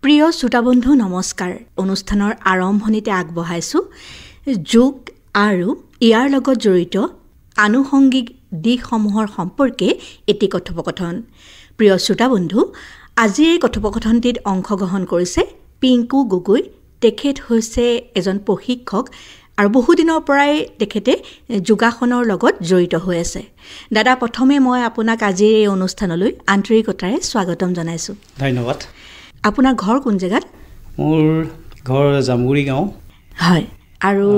প্ৰিয় শ্ৰোতাবন্ধু নমস্কাৰ। অনুষ্ঠানৰ আৰম্ভণিতে আগবঢ়াইছোঁ যোগ আৰু ইয়াৰ লগত জড়িত আনুষংগিক দিশসমূহৰ সম্পৰ্কে এটি কথোপকথন। প্ৰিয় শ্ৰোতাবন্ধু, আজিৰ এই কথোপকথনটিত অংশগ্ৰহণ কৰিছে পিংকু গগৈ। তেখেত হৈছে এজন প্ৰশিক্ষক আৰু বহুদিনৰ পৰাই তেখেতে যোগাসনৰ লগত জড়িত হৈ আছে। দাদা, প্ৰথমে মই আপোনাক আজিৰ এই অনুষ্ঠানলৈ আন্তৰিকতাৰে স্বাগতম জনাইছোঁ। ধন্যবাদ। আপোনাৰ ঘৰ কোন জেগাত? মোৰ ঘৰ জামুগুৰি গাঁও। হয়, আৰু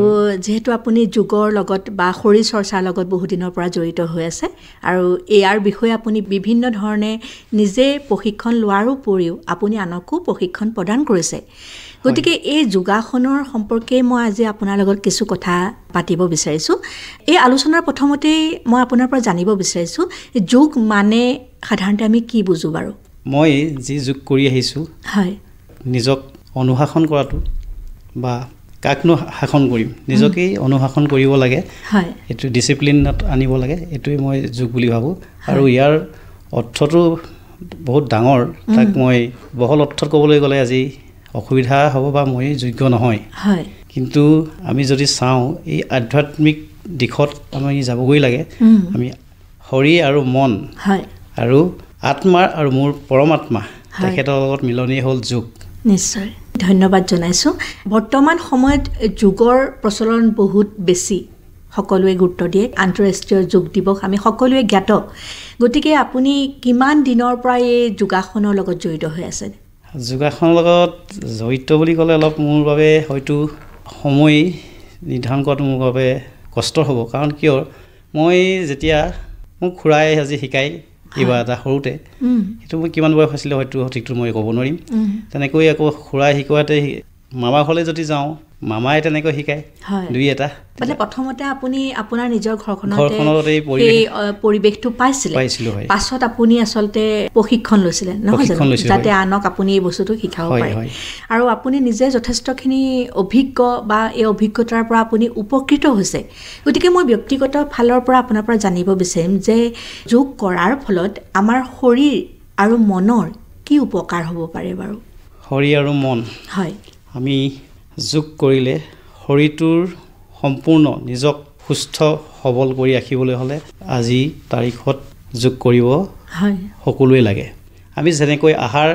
যিহেতু আপুনি যোগৰ লগত বা শৰীৰ চৰ্চাৰ লগত বহুদিনৰ পৰা জড়িত হৈ আছে আৰু ইয়াৰ বিষয়ে আপুনি বিভিন্ন ধৰণে নিজে প্ৰশিক্ষণ লোৱাৰ উপৰিও আপুনি আনকো প্ৰশিক্ষণ প্ৰদান কৰিছে। গতিকে এই যোগাসনৰ সম্পৰ্কে মই আজি আপোনাৰ লগত কিছু কথা পাতিব বিচাৰিছোঁ। এই আলোচনাৰ প্ৰথমতেই মই আপোনাৰ পৰা জানিব বিচাৰিছোঁ, যোগ মানে সাধাৰণতে আমি কি বুজোঁ বাৰু? মই যি যোগ কৰি আহিছোঁ, হয়, নিজক অনুশাসন কৰাটো বা কাকনো শাসন কৰিম, নিজকেই অনুশাসন কৰিব লাগে, হয়, এইটো ডিচিপ্লিনত আনিব লাগে, এইটোৱে মই যোগ বুলি ভাবোঁ। আৰু ইয়াৰ অৰ্থটো বহুত ডাঙৰ। তাক মই বহল অৰ্থত ক'বলৈ গ'লে আজি অসুবিধা হ'ব বা মই যোগ্য নহয়। হয়, কিন্তু আমি যদি চাওঁ এই আধ্যাত্মিক দিশত আমি যাবগৈ লাগে। আমি শৰীৰ আৰু মন, হয়, আৰু আত্মাৰ আৰু মোৰ পৰমাত্মা, তেখেতৰ লগত মিলনেই হ'ল যোগ। নিশ্চয়, ধন্যবাদ জনাইছোঁ। বৰ্তমান সময়ত যোগৰ প্ৰচলন বহুত বেছি, সকলোৱে গুৰুত্ব দিয়ে। আন্তঃৰাষ্ট্ৰীয় যোগ দিৱস আমি সকলোৱে জ্ঞাত। গতিকে আপুনি কিমান দিনৰ পৰা এই যোগাসনৰ লগত জড়িত হৈ আছে? যোগাসনৰ লগত জড়িত বুলি ক'লে অলপ মোৰ বাবে হয়তো সময় নিৰ্ধাৰণ কৰাটো মোৰ বাবে কষ্ট হ'ব। কাৰণ কিয়, মই যেতিয়া মোক খুৰাই আজি শিকাই কিবা এটা সৰুতে, সেইটো মই কিমান বয়স আছিলে হয়তো সঠিকটো মই ক'ব নোৱাৰিম। তেনেকৈ আকৌ খুৰাই শিকোৱাতে মামা ঘৰলৈ যদি যাওঁ, মামাই তেনেকৈ শিকায় দুই এটা। মানে প্ৰথমতে আপুনি আপোনাৰ নিজৰ ঘৰখনত এই পৰিৱেশটো পাইছিলোঁ। পাছত আপুনি আচলতে প্ৰশিক্ষণ লৈছিলে, নহয় জানো, যাতে আনক আপুনি এই বস্তুটো শিকাব পাৰে। আৰু আপুনি নিজে যথেষ্টখিনি অভিজ্ঞ বা এই অভিজ্ঞতাৰ পৰা আপুনি উপকৃত হৈছে। গতিকে মই ব্যক্তিগত ফালৰ পৰা আপোনাৰ পৰা জানিব বিচাৰিম যে যোগ কৰাৰ ফলত আমাৰ শৰীৰ আৰু মনৰ কি উপকাৰ হ'ব পাৰে বাৰু? শৰীৰ আৰু মন, হয়, আমি যোগ কৰিলে শৰীৰটোৰ সম্পূৰ্ণ নিজক সুস্থ সবল কৰি ৰাখিবলৈ হ'লে আজি তাৰিখত যোগ কৰিব সকলোৱে লাগে। আমি যেনেকৈ আহাৰ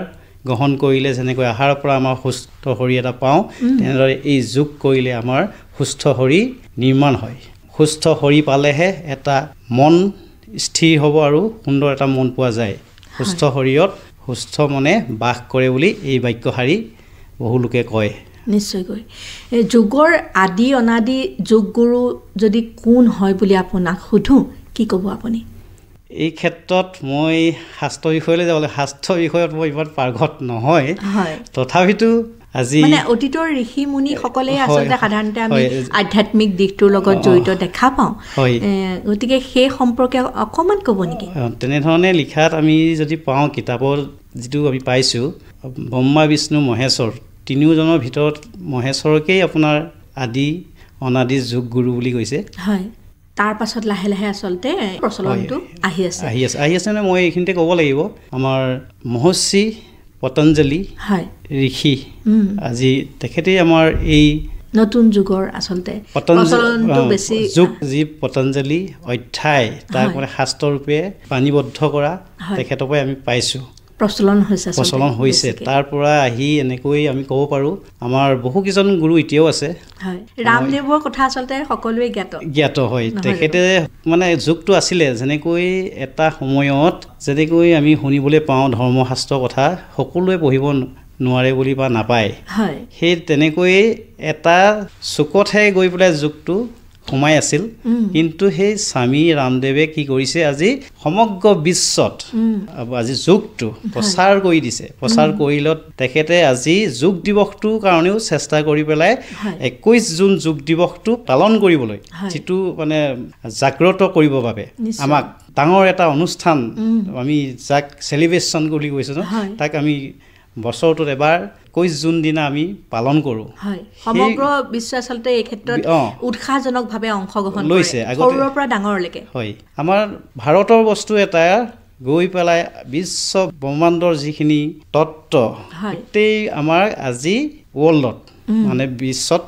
গ্ৰহণ কৰিলে, যেনেকৈ আহাৰৰ পৰা আমাৰ সুস্থ শৰীৰ এটা পাওঁ, তেনেদৰে এই যোগ কৰিলে আমাৰ সুস্থ শৰীৰ নিৰ্মাণ হয়। সুস্থ শৰীৰ পালেহে এটা মন স্থিৰ হ'ব আৰু সুন্দৰ এটা মন পোৱা যায়। সুস্থ শৰীৰত সুস্থ মনে বাস কৰে বুলি এই বাক্যশাৰী বহু লোকে কয়। নিশ্চয়কৈ। যোগৰ আদি অনাদি যোগগুৰু যদি কোন হয় বুলি আপোনাক সোধোঁ, কি ক'ব আপুনি? এই ক্ষেত্ৰত মই শাস্ত্ৰৰ বিষয়লৈ যাবলৈ, শাস্ত্ৰৰ বিষয়ত মই ইমান পাৰ্গত নহয়। তথাপিতো আজি মানে অতীতৰ ঋষি মুনিসকলে আচলতে সাধাৰণতে আমি আধ্যাত্মিক দিশটোৰ লগত জড়িত দেখা পাওঁ। গতিকে সেই সম্পৰ্কে অকণমান ক'ব নেকি? তেনেধৰণে লিখাত আমি যদি পাওঁ, কিতাপৰ যিটো আমি পাইছোঁ, ব্ৰহ্মা বিষ্ণু মহেশ্বৰ তিনিওজনৰ ভিতৰত মহেশ্বৰকেই আপোনাৰ আদি অনাদি যোগ গুৰু বুলি কৈছে। হয়, তাৰ পাছত লাহে লাহে আচলতে প্ৰচলনটো আহি আছে মানে মই এইখিনিতে ক'ব লাগিব, আমাৰ মহৰ্ষি পতঞ্জলি ঋষি, আজি তেখেতেই আমাৰ এই নতুন যুগৰ আচলতে যোগ যি পতঞ্জলি অধ্যায়, তাক মানে শাস্ত্ৰৰূপে বাণীবদ্ধ কৰা তেখেতৰ পৰাই আমি পাইছোঁ, প্ৰচলন হৈছে। তাৰ পৰা আহি এনেকৈ আমি ক'ব পাৰোঁ আমাৰ বহুকেইজন গুৰু এতিয়াও আছে। ৰামদেৱৰ কথা আচলতে সকলোৱে জ্ঞাত হয়। তেখেতে মানে যোগটো আছিলে, যেনেকৈ এটা সময়ত যেনেকৈ আমি শুনিবলৈ পাওঁ ধৰ্মশাস্ত্ৰৰ কথা সকলোৱে পঢ়িব নোৱাৰে বুলি বা নাপায়, সেই তেনেকৈয়ে এটা চুকতহে গৈ পেলাই যোগটো সোমাই আছিল। কিন্তু সেই স্বামী ৰামদেৱে কি কৰিছে, আজি সমগ্ৰ বিশ্বত আজি যোগটো প্ৰচাৰ কৰি দিছে। প্ৰচাৰ কৰিলত তেখেতে আজি যোগ দিৱসটোৰ কাৰণেও চেষ্টা কৰি পেলাই 21 জুন যোগ দিৱসটো পালন কৰিবলৈ, যিটো মানে জাগ্ৰত কৰিবৰ বাবে আমাক ডাঙৰ এটা অনুষ্ঠান, আমি যাক চেলিব্ৰেশ্যন বুলি কৈছোঁ, তাক আমি বছৰটোত এবাৰ 21 জুন দিনা আমি পালন কৰোঁ। সমগ্ৰ বিশ্ব আচলতে এই ক্ষেত্ৰত উৎসাহজনকভাৱে অংশগ্ৰহণ লৈছে, সৰুৰ পৰা ডাঙৰলৈকে। হয়, আমাৰ ভাৰতৰ বস্তু এটা গৈ পেলাই বিশ্ব ব্ৰহ্মাণ্ডৰ যিখিনি তত্ত্ব গোটেই আমাৰ আজি ৱৰ্ল্ডত মানে বিশ্বত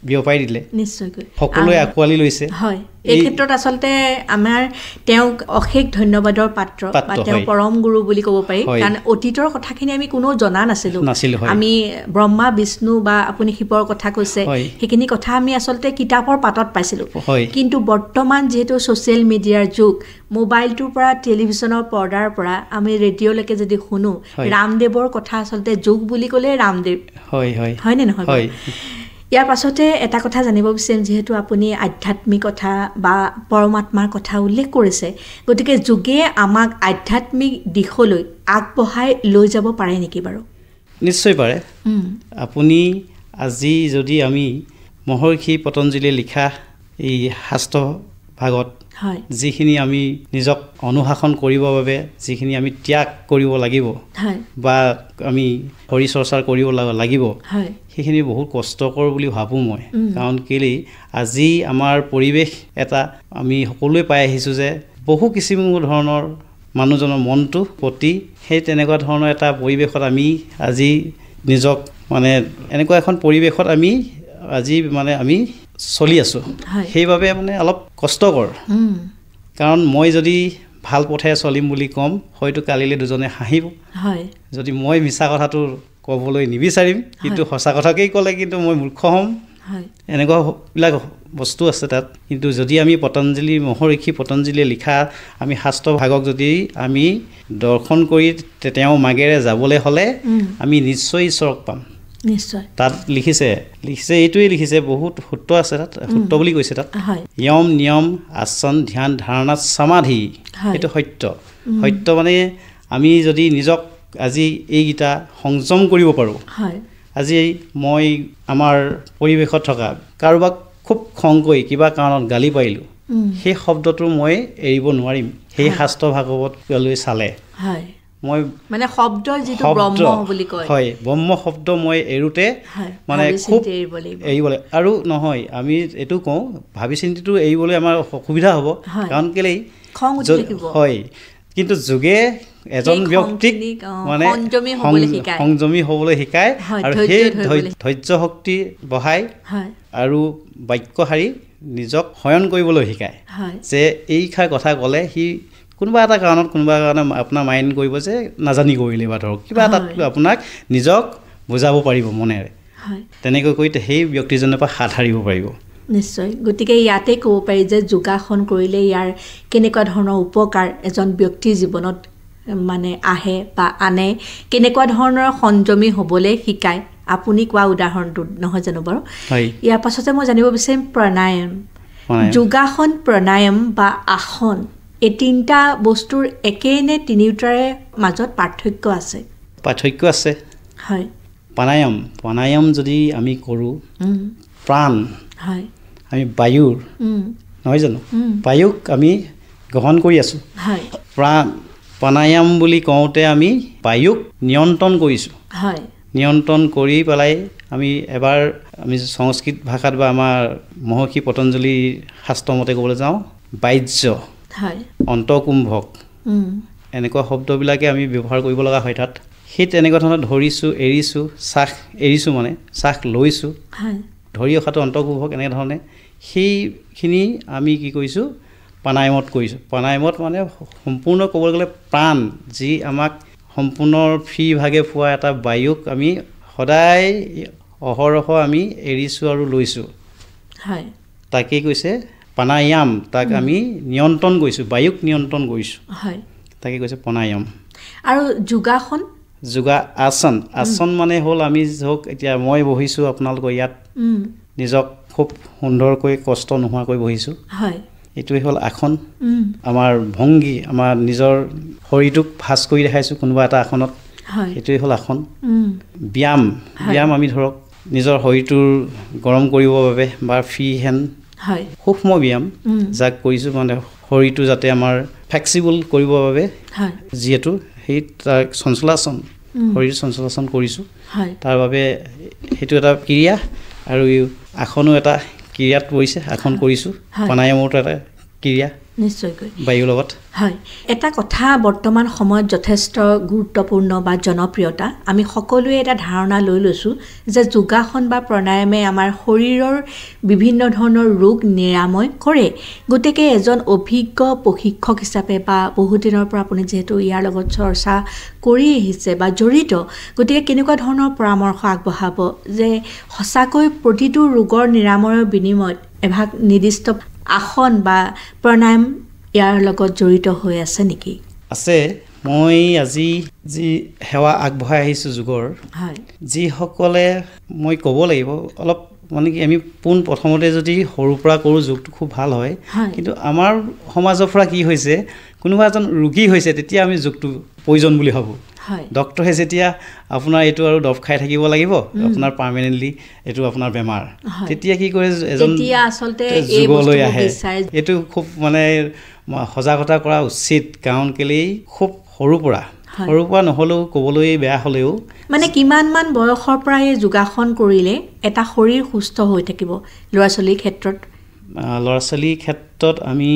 বিয়পাই দিলে নিশ্চয়কৈ সকলোৱে আঁকোৱালি লৈছে হয় এই ক্ষেত্ৰত আচলতে আমাৰ তেওঁক অশেষ ধন্যবাদৰ পাত্ৰ বা তেওঁ পৰম গুৰু বুলি ক'ব পাৰি কাৰণ অতীতৰ কথাখিনি আমি কোনো জনা নাছিলোঁ আমি ব্ৰহ্মা বিষ্ণু বা আপুনি শিৱৰ কথা কৈছে সেইখিনি কথা আমি আচলতে কিতাপৰ পাতত পাইছিলোঁ কিন্তু বৰ্তমান যিহেতু ছ'চিয়েল মিডিয়াৰ যুগ মোবাইলটোৰ পৰা টেলিভিশ্যনৰ পৰ্দাৰ পৰা আমি ৰেডিঅ'লৈকে যদি শুনো ৰামদেৱৰ কথা আচলতে যুগ বুলি ক'লে ৰামদেৱ হয়নে নহয় ইয়াৰ পাছতে এটা কথা জানিব বিচাৰিম যিহেতু আপুনি আধ্যাত্মিকতা বা পৰমাত্মাৰ কথা উল্লেখ কৰিছে গতিকে যোগে আমাক আধ্যাত্মিক দিশলৈ আগবঢ়াই লৈ যাব পাৰে নেকি বাৰু নিশ্চয় পাৰে আপুনি আজি যদি আমি মহৰ্ষি পতঞ্জলীয়ে লিখা এই শাস্ত্ৰ ভাগত যিখিনি আমি নিজক অনুশাসন কৰিবৰ বাবে যিখিনি আমি ত্যাগ কৰিব লাগিব বা আমি শৰীৰ চৰ্চাৰ কৰিব লাগিব সেইখিনি বহুত কষ্টকৰ বুলি ভাবোঁ মই কাৰণ কেলেই আজি আমাৰ পৰিৱেশ এটা আমি সকলোৱে পাই আহিছোঁ যে বহু কিছু ধৰণৰ মানুহজনৰ মনটো প্ৰতি সেই তেনেকুৱা ধৰণৰ এটা পৰিৱেশত আমি আজি নিজক মানে এনেকুৱা এখন পৰিৱেশত আমি আজি মানে আমি চলি আছোঁ সেইবাবে মানে অলপ কষ্টকৰ কাৰণ মই যদি ভাল পথে চলিম বুলি ক'ম হয়তো কালিলৈ দুজনে হাঁহিব যদি মই মিছা কথাটো ক'বলৈ নিবিচাৰিম কিন্তু সঁচা কথাকেই ক'লে কিন্তু মই মূৰ্খ হ'ম এনেকুৱাবিলাক বস্তু আছে তাত কিন্তু যদি আমি পতঞ্জলী মহৰ্ষি পতঞ্জলীয়ে লিখা আমি শাস্ত্ৰ ভাগক যদি আমি দৰ্শন কৰি তেওঁ মাগেৰে যাবলৈ হ'লে আমি নিশ্চয় ঈশ্বৰক পাম নিশ্চয় তাত লিখিছে এইটোৱে লিখিছে বহুত সূত্ৰ আছে তাত সূত্ৰ বুলি কৈছে তাত য়ম নিয়ম আসন ধ্যান ধাৰণা সমাধি এইটো সত্য মানে আমি যদি নিজক আজি এইকেইটা সংযম কৰিব পাৰোঁ আজি মই আমাৰ পৰিৱেশত থকা কাৰোবাক খুব খং কৰি কিবা কাৰণত গালি পাৰিলোঁ সেই শব্দটো মই এৰিব নোৱাৰিম সেই শাস্ত্ৰ ভাগৱত লৈ চালে মই মানে শব্দৰ যিটো ব্ৰহ্ম বুলি কয় ব্ৰহ্ম শব্দ মই এৰোতে মানে খুব এৰিব লাগে আৰু নহয় আমি এইটো কওঁ ভাবি চিন্তিটো এৰিবলৈ আমাৰ অসুবিধা হ'ব কাৰণ কেলেই কিন্তু যোগে এজন ব্যক্তিক মানে সংযমী হ'বলৈ শিকায় আৰু সেই ধৈৰ্য শক্তি বঢ়াই আৰু বাক্য শাৰী নিজক শয়ন কৰিবলৈ শিকায় যে এইষাৰ কথা ক'লে সি কোনোবা এটা কাৰণত আপোনাৰ মাইণ্ড কৰিব যে নাজানি কৰিলে বা ধৰক কিবা এটাত আপোনাক নিজক বুজাব পাৰিব মনেৰে তেনেকৈ কৰি সেই ব্যক্তিজনৰ পৰা হাত সাৰিব পাৰিব নিশ্চয় গতিকে ইয়াতে ক'ব পাৰি যে যোগাসন কৰিলে ইয়াৰ কেনেকুৱা ধৰণৰ উপকাৰ এজন ব্যক্তিৰ জীৱনত মানে আহে বা আনে কেনেকুৱা ধৰণৰ সংযমী হ'বলৈ শিকায় আপুনি কোৱা উদাহৰণটো নহয় জানো বাৰু ইয়াৰ পাছতে মই জানিব বিচাৰিম প্ৰণায়াম যোগাসন প্ৰণায়াম বা আসন এই তিনিটা বস্তুৰ একেই নে তিনিওটাৰে মাজত পাৰ্থক্য আছে হয় প্ৰণায়াম যদি আমি কৰোঁ প্ৰাণ আমি বায়ুৰ নহয় জানো বায়ুক আমি গ্ৰহণ কৰি আছোঁ প্ৰণায়াম বুলি কওঁতে আমি বায়ুক নিয়ন্ত্ৰণ কৰিছোঁ নিয়ন্ত্ৰণ কৰি পেলাই আমি এবাৰ আমি সংস্কৃত ভাষাত বা আমাৰ মহৰ্ষি পতঞ্জলী শাস্ত্ৰমতে ক'বলৈ যাওঁ বাহ্য অন্তকুম্ভক এনেকুৱা শব্দবিলাকে আমি ব্যৱহাৰ কৰিব লগা হয় তাত সেই তেনেকুৱা ধৰণৰ ধৰিছোঁ এৰিছোঁ শ্বাস এৰিছোঁ মানে শ্বাস লৈছোঁ ধৰি অখাটো অন্তকুম্ভক এনেকুৱা ধৰণে সেইখিনি আমি কি কৰিছোঁ প্ৰাণায়ামত কৰিছোঁ প্ৰাণায়ামত মানে সম্পূৰ্ণ ক'বলৈ গ'লে প্ৰাণ যি আমাক সম্পূৰ্ণ ফ্ৰীভাগে পোৱা এটা বায়ুক আমি সদায় অহৰহ আমি এৰিছোঁ আৰু লৈছোঁ তাকেই কৈছে প্ৰাণায়াম তাক আমি নিয়ন্ত্ৰণ কৰিছোঁ বায়ুক নিয়ন্ত্ৰণ কৰিছোঁ তাকে কৈছে প্ৰাণায়াম আৰু আসন মানে হ'ল আমি ধৰক এতিয়া মই বহিছোঁ আপোনালোকৰ ইয়াত নিজক খুব সুন্দৰকৈ কষ্ট নোহোৱাকৈ বহিছোঁ এইটোৱে হ'ল আসন আমাৰ ভংগী আমাৰ নিজৰ শৰীৰটোক ভাঁজ কৰি দেখাইছোঁ কোনোবা এটা আসনত এইটোৱে হ'ল আসন ব্যায়াম আমি ধৰক নিজৰ শৰীৰটোৰ গৰম কৰিবৰ বাবে বা ফ্ৰী হেণ্ড সূক্ষ্ম ব্যায়াম যাক কৰিছোঁ মানে শৰীৰটো যাতে আমাৰ ফ্লেক্সিবল কৰিবৰ বাবে যিহেতু সেই তাৰ চঞ্চলাসন শৰীৰ চঞ্চলাসন কৰিছোঁ তাৰ বাবে সেইটো এটা ক্ৰিয়া আৰু আসনো এটা ক্ৰিয়াত পৰিছে আসন কৰিছোঁ প্ৰাণায়ামতো এটা ক্ৰিয়া নিশ্চয়কৈ বায়ুৰ লগত হয় এটা কথা বৰ্তমান সময়ত যথেষ্ট গুৰুত্বপূৰ্ণ বা জনপ্ৰিয়তা আমি সকলোৱে এটা ধাৰণা লৈ লৈছোঁ যে যোগাসন বা প্ৰাণায়ামে আমাৰ শৰীৰৰ বিভিন্ন ধৰণৰ ৰোগ নিৰাময় কৰে গতিকে এজন অভিজ্ঞ প্ৰশিক্ষক হিচাপে বা বহুদিনৰ পৰা আপুনি যিহেতু ইয়াৰ লগত চৰ্চা কৰি আহিছে বা জড়িত গতিকে কেনেকুৱা ধৰণৰ পৰামৰ্শ আগবঢ়াব যে সঁচাকৈ প্ৰতিটো ৰোগৰ নিৰাময়ৰ বিনিময়ত এভাগ নিৰ্দিষ্ট আসন বা প্ৰাণায়াম ইয়াৰ লগত জড়িত হৈ আছে নেকি আছে মই আজি যি সেৱা আগবঢ়াই আহিছোঁ যোগৰ যিসকলে মই ক'ব লাগিব অলপ মানে কি আমি প্ৰথমতে যদি সৰুৰ পৰা কৰোঁ যোগটো খুব ভাল হয় কিন্তু আমাৰ সমাজৰ পৰা কি হৈছে কোনোবা এজন ৰোগী হৈছে তেতিয়া আমি যোগটো প্ৰয়োজন বুলি ভাবোঁ ডক্টৰে যেতিয়া আপোনাৰ এইটো আৰু দৰৱ খাই থাকিব লাগিব আপোনাৰ পাৰ্মানেণ্টলি এইটো আপোনাৰ বেমাৰ তেতিয়া কি কৰে এজন যোগলৈ আহে এইটো খুব মানে সজাগতা কৰা উচিত কাৰণ কেলেই খুব সৰুৰ পৰা নহ'লেও ক'বলৈ বেয়া হ'লেও মানে কিমানমান বয়সৰ পৰা এই যোগাসন কৰিলে এটা শৰীৰ সুস্থ হৈ থাকিব ল'ৰা ছোৱালীৰ ক্ষেত্ৰত আমি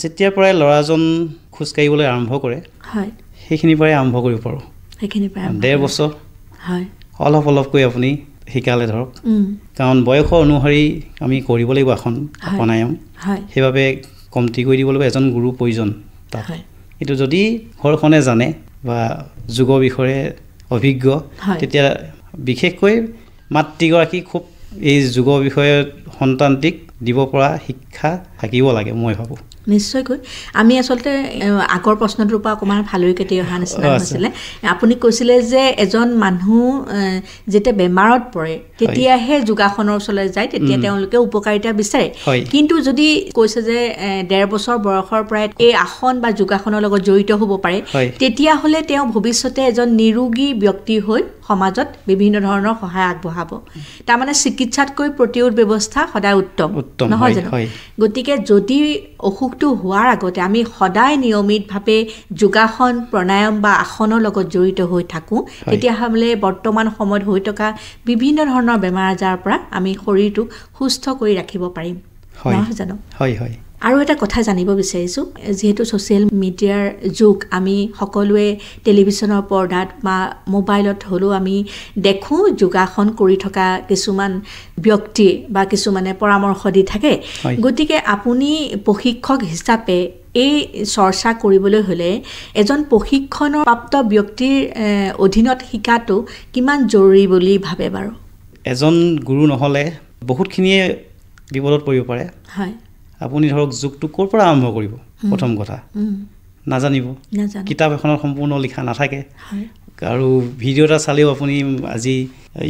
যেতিয়াৰ পৰাই ল'ৰাজন খোজকাঢ়িবলৈ আৰম্ভ কৰে সেইখিনিৰ পৰাই আৰম্ভ কৰিব পাৰোঁ 1.5 বছৰ অলপকৈ আপুনি শিকালে ধৰক কাৰণ বয়সৰ অনুসৰি আমি কৰিব লাগিব আসন প্ৰাণায়াম সেইবাবে কমটি কৰি দিব লাগিব এজন গুৰু প্ৰয়োজন তাত কিন্তু যদি ঘৰখনে জানে বা যোগৰ বিষয়ে অভিজ্ঞ তেতিয়া বিশেষকৈ মাতৃগৰাকী খুব এই যোগৰ বিষয়ে সন্তানটিক দিব পৰা শিক্ষা থাকিব লাগে মই ভাবোঁ নিশ্চয়কৈ আমি আচলতে আগৰ প্ৰশ্নটোৰ পৰা অকণমান ফালৰি কাটি অহা নিচিনা হৈছিলে আপুনি কৈছিলে যে এজন মানুহ যেতিয়া বেমাৰত পৰে তেতিয়াহে যোগাসনৰ ওচৰলৈ যায় তেতিয়া তেওঁলোকে উপকাৰিতা বিচাৰে কিন্তু যদি কৈছে যে 1.5 বছৰ বয়সৰ পৰাই এই আসন বা যোগাসনৰ লগত জড়িত হ'ব পাৰে তেতিয়াহ'লে তেওঁ ভৱিষ্যতে এজন নিৰোগী ব্যক্তি হৈ সমাজত বিভিন্ন ধৰণৰ সহায় আগবঢ়াব তাৰমানে চিকিৎসাতকৈ প্ৰতিৰোধ ব্যৱস্থা সদায় উত্তম নহয় জানো গতিকে যদি অসুখটো হোৱাৰ আগতে আমি সদায় নিয়মিতভাৱে যোগাসন প্ৰাণায়াম বা আসনৰ লগত জড়িত হৈ থাকোঁ তেতিয়াহ'লে বৰ্তমান সময়ত হৈ থকা বিভিন্ন ধৰণৰ বেমাৰ আজাৰৰ পৰা আমি শৰীৰটোক সুস্থ কৰি ৰাখিব পাৰিম নহয় জানো আৰু এটা কথা জানিব বিচাৰিছোঁ যিহেতু ছ'চিয়েল মিডিয়াৰ যুগ আমি সকলোৱে টেলিভিশ্যনৰ পৰ্দাত বা মোবাইলত হ'লেও আমি দেখোঁ যোগাসন কৰি থকা কিছুমান ব্যক্তি বা কিছুমানে পৰামৰ্শ দি থাকে গতিকে আপুনি প্ৰশিক্ষক হিচাপে এই চৰ্চা কৰিবলৈ হ'লে এজন প্ৰশিক্ষণপ্ৰাপ্ত ব্যক্তিৰ অধীনত শিকাটো কিমান জৰুৰী বুলি ভাবে বাৰু এজন গুৰু নহ'লে বহুতখিনিয়ে বিপদত পৰিব পাৰে আপুনি ধৰক যোগটো ক'ৰ পৰা আৰম্ভ কৰিব প্ৰথম কথা নাজানিব কিতাপ এখনত সম্পূৰ্ণ লিখা নাথাকে আৰু ভিডিঅ' এটা চালেও আপুনি আজি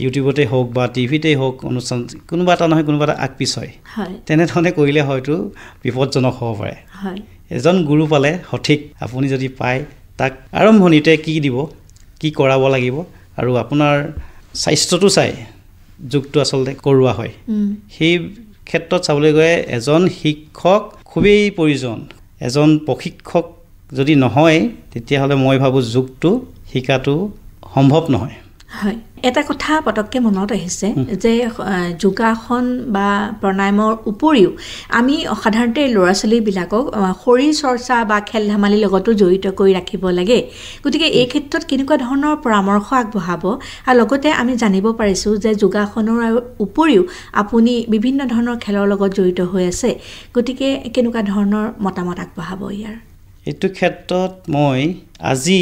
ইউটিউবতে হওক বা টিভিতেই হওক অনুষ্ঠান কোনোবা এটা নহয় কোনোবা এটা আগপিছ হয় তেনেধৰণে কৰিলে হয়তো বিপদজনক হ'ব পাৰে এজন গুৰু পালে সঠিক আপুনি যদি পায় তাক আৰম্ভণিতে কি দিব কি কৰাব লাগিব আৰু আপোনাৰ স্বাস্থ্যটো চাই যোগটো আচলতে কৰোৱা হয় সেই ক্ষেত্ৰত চাবলৈ গ'লে এজন শিক্ষক খুবেই প্ৰয়োজন এজন প্ৰশিক্ষক যদি নহয় তেতিয়াহ'লে মই ভাবোঁ যোগটো শিকাটো সম্ভৱ নহয় এটা কথা পটককৈ মনত আহিছে যে যোগাসন বা প্ৰাণায়ামৰ উপৰিও আমি সাধাৰণতে ল'ৰা ছোৱালীবিলাকক শৰীৰ চৰ্চা বা খেল ধেমালিৰ লগতো জড়িত কৰি ৰাখিব লাগে গতিকে এই ক্ষেত্ৰত কেনেকুৱা ধৰণৰ পৰামৰ্শ আগবঢ়াব আৰু লগতে আমি জানিব পাৰিছোঁ যে যোগাসনৰ উপৰিও আপুনি বিভিন্ন ধৰণৰ খেলৰ লগত জড়িত হৈ আছে গতিকে কেনেকুৱা ধৰণৰ মতামত আগবঢ়াব ইয়াৰ এইটো ক্ষেত্ৰত মই আজি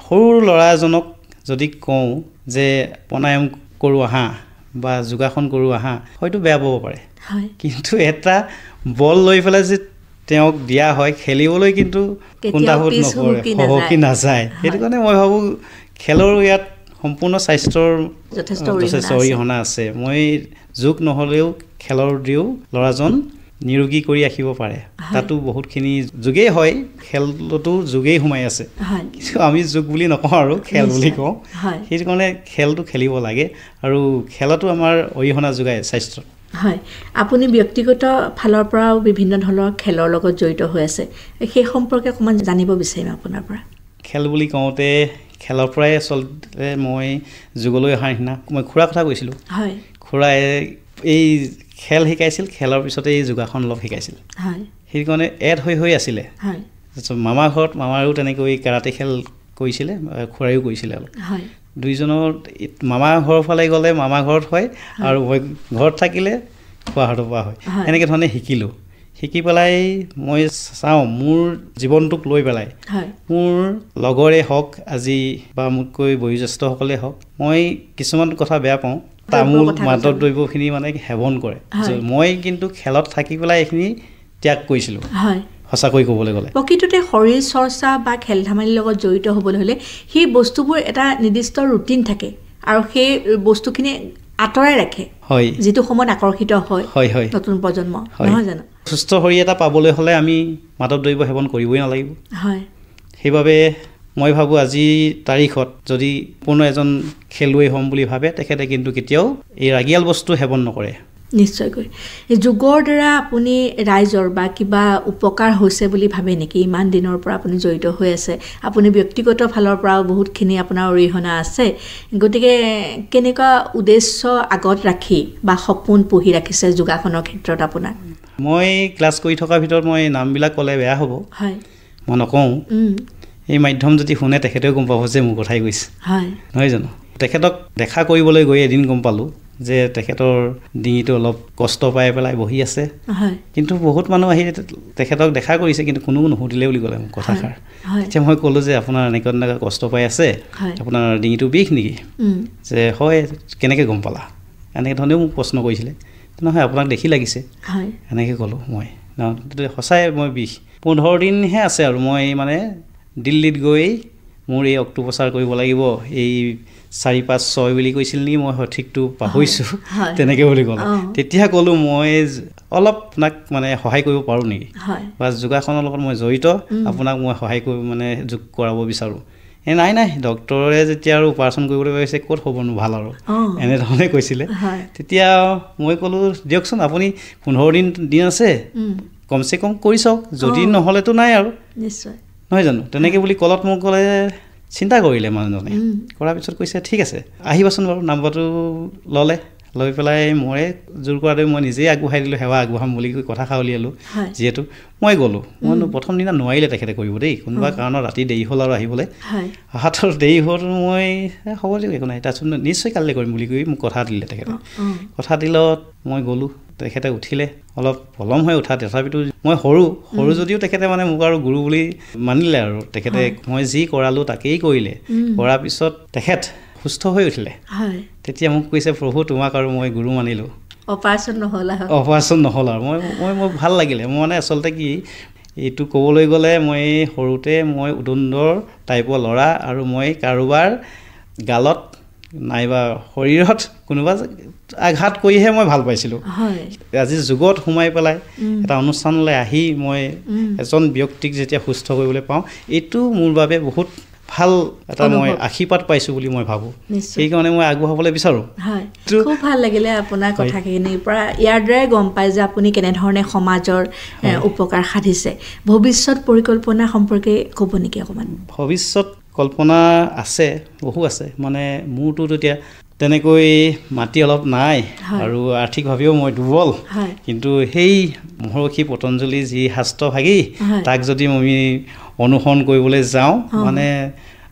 সৰু ল'ৰা এজনক যদি কওঁ যে প্ৰাণায়াম কৰোঁ আহা বা যোগাসন কৰোঁ আহা হয়তো বেয়া পাব পাৰে কিন্তু এটা বল লৈ পেলাই যে তেওঁক দিয়া হয় খেলিবলৈ কিন্তু কুণ্ঠাবোধ নকৰে সহকি নাযায় সেইটো কাৰণে মই ভাবোঁ খেলৰ ইয়াত সম্পূৰ্ণ স্বাস্থ্যৰ যথেষ্ট অৰিহণা আছে মই যোগ নহ'লেও খেলৰ দিও ল'ৰাজন নিৰোগী কৰি ৰাখিব পাৰে তাতো বহুতখিনি যোগেই হয় খেলতো যোগেই সোমাই আছে কিন্তু আমি যোগ বুলি নকওঁ আৰু খেল বুলি কওঁ সেইটো কাৰণে খেলটো খেলিব লাগে আৰু খেলতো আমাৰ অৰিহণা যোগায় স্বাস্থ্যত হয় আপুনি ব্যক্তিগত ফালৰ পৰাও বিভিন্ন ধৰণৰ খেলৰ লগত জড়িত হৈ আছে সেই সম্পৰ্কে অকণমান জানিব বিচাৰিম আপোনাৰ পৰা খেল বুলি কওঁতে খেলৰ পৰাই আচলতে মই যোগলৈ অহাৰ নিচিনা মই খুৰাৰ কথা কৈছিলোঁ খুৰাই এই খেল শিকাইছিল খেলৰ পিছতে এই যোগাসন অলপ শিকাইছিল সেইকাৰণে এড হৈ আছিলে মামাৰ ঘৰত মামাৰো তেনেকৈ কেৰাটে খেল কৰিছিলে খুৰায়ো কৰিছিলে অলপ দুইজনৰ মামাৰ ঘৰৰ ফালে গ'লে মামাৰ ঘৰত হয় আৰু ঘৰত থাকিলে খুৰাহঁতৰ পৰা হয় এনেকৈ ধৰণে শিকিলোঁ শিকি পেলাই মই চাওঁ মোৰ জীৱনটোক লৈ পেলাই মোৰ লগৰে হওক আজি বা মোতকৈ বয়োজ্যেষ্ঠসকলে হওক মই কিছুমান কথা বেয়া পাওঁ তামোল মাদক দ্ৰব্যখিনি মানে সেৱন কৰে মই কিন্তু খেলত থাকি পেলাই এইখিনি ত্যাগ কৰিছিলোঁ সঁচাকৈ ক'বলৈ গ'লে প্ৰকৃততে শৰীৰ চৰ্চা বা খেল ধেমালিৰ লগত জড়িত হ'বলৈ হ'লে সেই বস্তুবোৰ এটা নিৰ্দিষ্ট ৰুটিন থাকে আৰু সেই বস্তুখিনি আঁতৰাই ৰাখে যিটো সময়ত আকৰ্ষিত হয় নতুন প্ৰজন্ম নহয় জানো সুস্থ শৰীৰ এটা পাবলৈ হ'লে আমি মাদক দ্ৰব্য সেৱন কৰিবই নালাগিব সেইবাবে মই ভাবোঁ আজি তাৰিখত যদি কোনো এজন খেলুৱৈ হ'ম বুলি ভাবে তেখেতে কিন্তু কেতিয়াও এই ৰাগিয়াল বস্তু সেৱন নকৰে নিশ্চয়কৈ যোগৰ দ্বাৰা আপুনি ৰাইজৰ বা কিবা উপকাৰ হৈছে বুলি ভাবে নেকি ইমান দিনৰ পৰা আপুনি জড়িত হৈ আছে আপুনি ব্যক্তিগত ফালৰ পৰাও বহুতখিনি আপোনাৰ অৰিহণা আছে গতিকে কেনেকুৱা উদ্দেশ্য আগত ৰাখি বা সপোন পুহি ৰাখিছে যোগাসনৰ ক্ষেত্ৰত আপোনাৰ মই ক্লাছ কৰি থকাৰ ভিতৰত মই নামবিলাক ক'লে বেয়া হ'ব মই নকওঁ এই মাধ্যম যদি শুনে তেখেতেও গম পাব যে মোৰ কথাই কৈছে নহয় জানো তেখেতক দেখা কৰিবলৈ গৈ এদিন গম পালোঁ যে তেখেতৰ ডিঙিটো অলপ কষ্ট পাই পেলাই বহি আছে কিন্তু বহুত মানুহ আহি তেখেতক দেখা কৰিছে কিন্তু কোনো নুসুধিলে বুলি ক'লে মোক কথাষাৰ এতিয়া মই ক'লোঁ যে আপোনাৰ এনেকুৱা কষ্ট পাই আছে আপোনাৰ ডিঙিটো বিষ নেকি যে হয় কেনেকৈ গম পালা এনেকৈ ধৰণেও মোক প্ৰশ্ন কৰিছিলে নহয় আপোনাক দেখি লাগিছে এনেকৈ ক'লোঁ মই সঁচাই মই বিষ 15 দিনহে আছে আৰু মই মানে দিল্লীত গৈ মোৰ এই অক্টোপচাৰ কৰিব লাগিব এই 4-5-6 বুলি কৈছিল নেকি মই সঠিকটো পাহৰিছোঁ তেনেকৈ বুলি ক'লোঁ তেতিয়া ক'লোঁ মই অলপ আপোনাক মানে সহায় কৰিব পাৰোঁ নেকি বা যোগাসনৰ লগত মই জড়িত আপোনাক মই সহায় কৰিব মানে যোগ কৰাব বিচাৰোঁ নাই ডক্টৰে যেতিয়া আৰু অপাৰেশ্যন কৰিবলৈ কৈছে ক'ত হ'বনো ভাল আৰু এনেধৰণে কৈছিলে তেতিয়া মই ক'লোঁ দিয়কচোন আপুনি 15 দিন আছে কমচে কম কৰি চাওক যদি নহ'লেতো নাই আৰু নিশ্চয় নহয় জানো তেনেকৈ বুলি কলত মোক ক'লে চিন্তা কৰিলে মানুহজনে কৰাৰ পিছত কৈছে ঠিক আছে আহিবাচোন বাৰু নাম্বাৰটো ল'লে লৈ পেলাই মই জোৰ কৰাতে মই নিজেই আগবঢ়াই দিলোঁ সেৱা আগবঢ়াম বুলি কৈ কথাষাৰ উলিয়ালোঁ যিহেতু মই গ'লোঁ মই প্ৰথম দিনা নোৱাৰিলে তেখেতে কৰিব দেই কোনোবা কাৰণত ৰাতি দেৰি হ'ল আৰু আহিবলৈ অহাতৰ দেৰি হ'ল মই হ'ব দিয়ক একো নাই তাৰপিছত নিশ্চয় কালিলৈ কৰিম বুলি কৈ মোক কথা দিলে তেখেতে কথা দিলত মই গ'লোঁ তেখেতে উঠিলে অলপ পলম হৈ উঠা তথাপিতো মই সৰু যদিও তেখেতে মানে মোক আৰু গুৰু বুলি মানিলে আৰু তেখেতে মই যি কৰালোঁ তাকেই কৰিলে কৰাৰ পিছত তেখেত সুস্থ হৈ উঠিলে তেতিয়া মোক কৈছে প্ৰভু তোমাক আৰু মই গুৰু মানিলোঁ অপাৰেশ্যন নহ'ল আৰু মই ভাল লাগিলে মই মানে আচলতে কি এইটো ক'বলৈ গ'লে মই সৰুতে মই উদুন্দৰ টাইপৰ ল'ৰা আৰু মই কাৰোবাৰ গালত নাইবা শৰীৰত কোনোবা আঘাত কৰিহে মই ভাল পাইছিলোঁ আজি যুগত সোমাই পেলাই এটা অনুষ্ঠানলৈ আহি মই এজন ব্যক্তিক যেতিয়া সুস্থ কৰিবলৈ পাওঁ এইটো মোৰ বাবে বহুত ভাল এটা মই আশীৰ্বাদ পাইছোঁ বুলি মই ভাবোঁ সেইকাৰণে মই আগবঢ়াবলৈ বিচাৰোঁ খুব ভাল লাগিলে আপোনাৰ কথাখিনিৰ পৰা ইয়াৰ দ্বাৰাই গম পায় যে আপুনি কেনেধৰণে সমাজৰ উপকাৰ সাধিছে ভৱিষ্যত পৰিকল্পনা সম্পৰ্কে ক'ব নেকি অকণমান ভৱিষ্যত কল্পনা আছে বহু আছে মানে মোৰতো এতিয়া তেনেকৈ মাটি অলপ নাই আৰু আৰ্থিকভাৱেও মই দুৰ্বল কিন্তু সেই মহৰ্ষি পতঞ্জলি যি শাস্ত্ৰভাগী তাক যদি আমি অনুসৰণ কৰিবলৈ যাওঁ মানে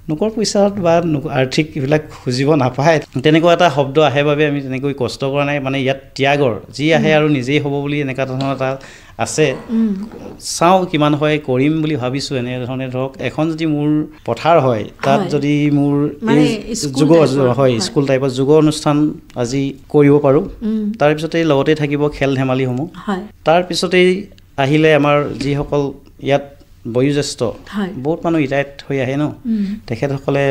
নোকৰ পইচাত বা আৰ্থিক এইবিলাক খুজিব নাপায় তেনেকুৱা এটা শব্দ আহে বাবে আমি তেনেকৈ কষ্ট কৰা নাই মানে ইয়াত ত্যাগৰ যি আহে আৰু নিজেই হ'ব বুলি এনেকুৱা ধৰণৰ এটা আছে চাওঁ কিমান হয় কৰিম বুলি ভাবিছোঁ এনেধৰণে ধৰক এখন যদি মোৰ পথাৰ হয় তাত যদি মোৰ যোগ হয় স্কুল টাইপত যোগ অনুষ্ঠান আজি কৰিব পাৰোঁ তাৰপিছতেই লগতে থাকিব খেল ধেমালিসমূহ তাৰপিছতেই আহিলে আমাৰ যিসকল ইয়াত বয়োজ্যেষ্ঠ বহুত মানুহ ৰিটায়াৰ্ড হৈ আহে ন তেখেতসকলে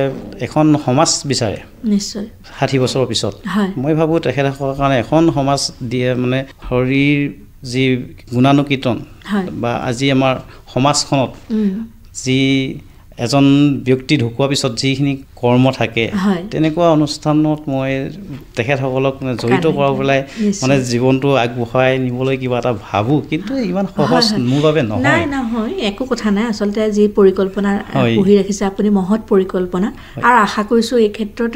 এখন সমাজ বিচাৰে নিশ্চয় 60 বছৰৰ পিছত মই ভাবোঁ তেখেতসকলৰ কাৰণে এখন সমাজ দিয়ে মানে শৰীৰ যি গুণানুকীৰ্তন বা আজি আমাৰ সমাজখনত যি এজন ব্যক্তি ঢুকোৱাৰ পিছত যিখিনি কৰ্ম থাকে তেনেকুৱা অনুষ্ঠানত মই তেখেতসকলক জড়িত কৰা পেলাই মানে জীৱনটো আগবঢ়াই নিবলৈ কিবা এটা ভাবোঁ, কিন্তু ইমান সহজ মোৰ বাবে নহয়। নহয়, একো কথা নাই। আচলতে যি পৰিকল্পনা পুহি ৰাখিছে আপুনি, মহৎ পৰিকল্পনা। আৰু আশা কৰিছোঁ এই ক্ষেত্ৰত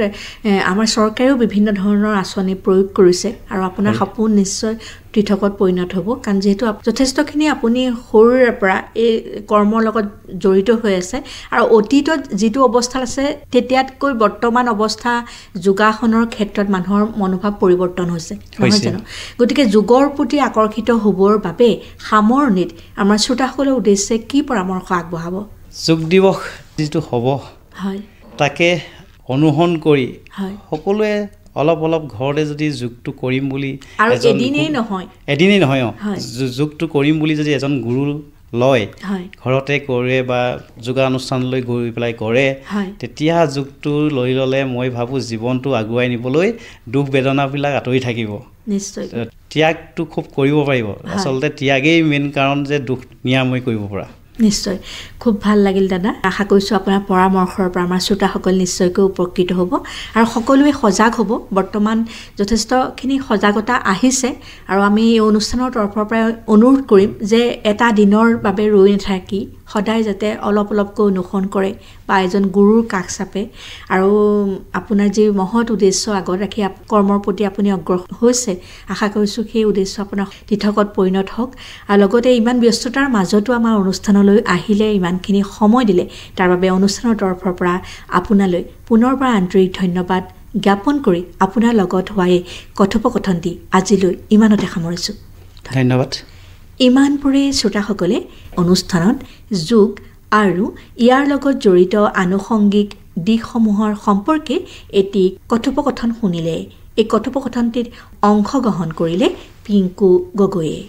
আমাৰ চৰকাৰেও বিভিন্ন ধৰণৰ আঁচনি প্ৰয়োগ কৰিছে আৰু আপোনাৰ সপোন নিশ্চয় পৃথকত পৰিণত হ'ব। কাৰণ যিহেতু যথেষ্টখিনি আপুনি সৰুৰে পৰা এই কৰ্মৰ লগত জড়িত হৈ আছে আৰু অতীতত যিটো অৱস্থাত আছে তেতিয়াতকৈ বৰ্তমান অৱস্থা যোগাসনৰ ক্ষেত্ৰত মানুহৰ মনোভাৱ পৰিৱৰ্তন হৈছে, নহয় জানো? গতিকে যোগৰ প্ৰতি আকৰ্ষিত হ'বৰ বাবে সামৰণিত আমাৰ শ্ৰোতাসকলৰ উদ্দেশ্যে কি পৰামৰ্শ আগবঢ়াব? যোগ দিৱস যিটো হ'ব তাকে অনুসৰণ কৰি সকলোৱে অলপ অলপ ঘৰতে যদি যোগটো কৰিম বুলি, আৰু এদিনেই নহয় যোগটো কৰিম বুলি যদি এজন গুৰু লয়, ঘৰতে কৰে বা যোগানুষ্ঠানলৈ গৈ পেলাই কৰে, তেতিয়া যোগটো লৈ ল'লে মই ভাবোঁ জীৱনটো আগুৱাই নিবলৈ দুখ বেদনাবিলাক আঁতৰি থাকিব। নিশ্চয় ত্যাগটো খুব কৰিব পাৰিব। আচলতে ত্যাগেই মেইন কাৰণ যে দুখ নিৰাময় কৰিব পৰা। নিশ্চয়, খুব ভাল লাগিল দাদা। আশা কৰিছোঁ আপোনাৰ পৰামৰ্শৰ পৰা আমাৰ শ্ৰোতাসকল নিশ্চয়কৈ উপকৃত হ'ব আৰু সকলোৱে সজাগ হ'ব। বৰ্তমান যথেষ্টখিনি সজাগতা আহিছে আৰু আমি এই অনুষ্ঠানৰ তৰফৰ পৰা অনুৰোধ কৰিম যে এটা দিনৰ বাবে ৰৈ নাথাকি সদায় যাতে অলপ অলপকৈ অনুসৰণ কৰে বা এজন গুৰুৰ কাষ চাপে আৰু আপোনাৰ যি মহৎ উদ্দেশ্য আগত ৰাখি কৰ্মৰ প্ৰতি আপুনি অগ্ৰসৰ হৈছে, আশা কৰিছোঁ সেই উদ্দেশ্য আপোনাৰ তীৰ্থকত পৰিণত হওক। আৰু লগতে ইমান ব্যস্ততাৰ মাজতো আমাৰ অনুষ্ঠানলৈ আহিলে, ইমানখিনি সময় দিলে, তাৰ বাবে অনুষ্ঠানৰ তৰফৰ পৰা আপোনালৈ পুনৰবাৰ আন্তৰিক ধন্যবাদ জ্ঞাপন কৰি আপোনাৰ লগত হোৱাই কথোপকথনটি আজিলৈ ইমানতে সামৰিছোঁ। ধন্যবাদ। ইমানবোৰে শ্ৰোতাসকলে অনুষ্ঠানত যোগ আৰু ইয়াৰ লগত জড়িত আনুষংগিক দিশসমূহৰ সম্পৰ্কে এটি কথোপকথন শুনিলে। এই কথোপকথনটিত অংশগ্ৰহণ কৰিলে পিংকু গগৈয়ে।